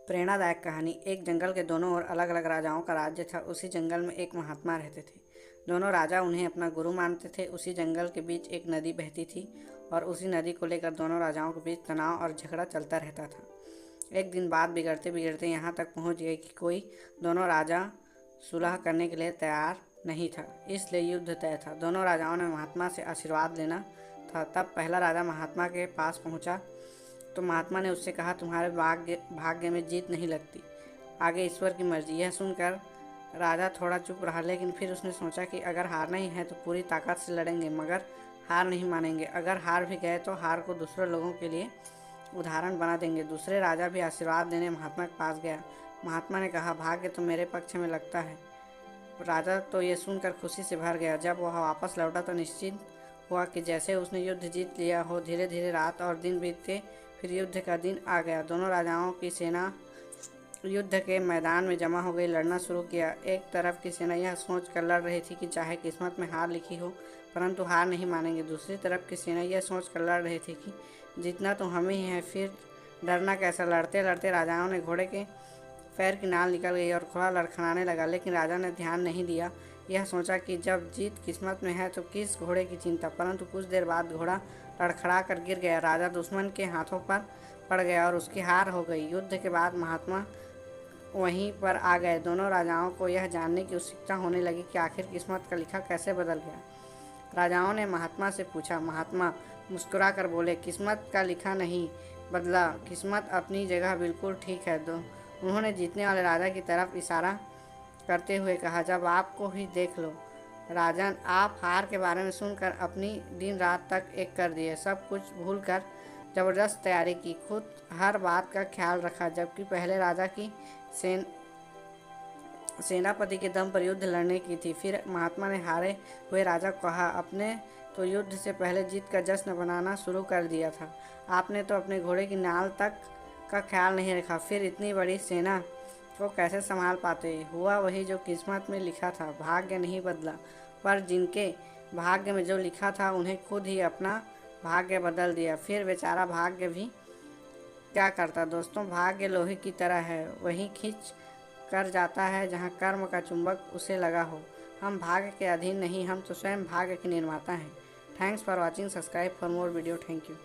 प्रेरणादायक कहानी। एक जंगल के दोनों ओर अलग अलग राजाओं का राज्य था। उसी जंगल में एक महात्मा रहते थे। दोनों राजा उन्हें अपना गुरु मानते थे। उसी जंगल के बीच एक नदी बहती थी और उसी नदी को लेकर दोनों राजाओं के बीच तनाव और झगड़ा चलता रहता था। एक दिन बात बिगड़ते बिगड़ते यहाँ तक पहुँच गई कि कोई दोनों राजा सुलह करने के लिए तैयार नहीं था, इसलिए युद्ध तय था। दोनों राजाओं ने महात्मा से आशीर्वाद लेना था। तब पहला राजा महात्मा के पास पहुँचा तो महात्मा ने उससे कहा, तुम्हारे भाग्य में जीत नहीं लगती, आगे ईश्वर की मर्जी। यह सुनकर राजा थोड़ा चुप रहा, लेकिन फिर उसने सोचा कि अगर हारना ही है तो पूरी ताकत से लड़ेंगे, मगर हार नहीं मानेंगे। अगर हार भी गए तो हार को दूसरे लोगों के लिए उदाहरण बना देंगे। दूसरे राजा भी आशीर्वाद देने महात्मा के पास गया। महात्मा ने कहा, भाग्य तो मेरे पक्ष में लगता है। राजा तो ये सुनकर खुशी से भर गया। जब वह वापस लौटा तो निश्चित हुआ कि जैसे उसने युद्ध जीत लिया हो। धीरे धीरे रात और दिन बीतते, फिर युद्ध का दिन आ गया। दोनों राजाओं की सेना युद्ध के मैदान में जमा हो गई, लड़ना शुरू किया। एक तरफ की सेना यह सोच कर लड़ रही थी कि चाहे किस्मत में हार लिखी हो, परंतु हार नहीं मानेंगे। दूसरी तरफ की सेना यह सोच कर लड़ रही थी कि जीतना तो हमें ही है, फिर डरना कैसा। लड़ते लड़ते राजाओं ने घोड़े के पैर की नाल निकल गई और घोड़ा लड़खड़ाने लगा, लेकिन राजा ने ध्यान नहीं दिया। यह सोचा कि जब जीत किस्मत में है तो किस घोड़े की चिंता। परंतु कुछ देर बाद घोड़ा लड़खड़ा कर गिर गया। राजा दुश्मन के हाथों पर पड़ गया और उसकी हार हो गई। युद्ध के बाद महात्मा वहीं पर आ गए। दोनों राजाओं को यह जानने की उत्सुकता होने लगी कि आखिर किस्मत का लिखा कैसे बदल गया। राजाओं ने महात्मा से पूछा। महात्मा मुस्कुरा कर बोले, किस्मत का लिखा नहीं बदला, किस्मत अपनी जगह बिल्कुल ठीक है। उन्होंने जीतने वाले राजा की तरफ इशारा करते हुए कहा, जब आपको ही देख लो राजन, आप हार के बारे में सुनकर अपनी दिन रात तक एक कर दिए। सब कुछ भूलकर जबरदस्त तैयारी की, खुद हर बात का ख्याल रखा। जबकि पहले राजा की सेनापति के दम पर युद्ध लड़ने की थी। फिर महात्मा ने हारे हुए राजा को कहा, अपने तो युद्ध से पहले जीत का जश्न बनाना शुरू कर दिया था। आपने तो अपने घोड़े की नाल तक का ख्याल नहीं रखा, फिर इतनी बड़ी सेना को कैसे संभाल पाते। हुआ वही जो किस्मत में लिखा था, भाग्य नहीं बदला, पर जिनके भाग्य में जो लिखा था उन्हें खुद ही अपना भाग्य बदल दिया। फिर बेचारा भाग्य भी क्या करता। दोस्तों, भाग्य लोहे की तरह है, वहीं खींच कर जाता है जहां कर्म का चुंबक उसे लगा हो। हम भाग्य के अधीन नहीं, हम तो स्वयं भाग्य के निर्माता हैं। Thanks for watching, subscribe for more video. Thank you.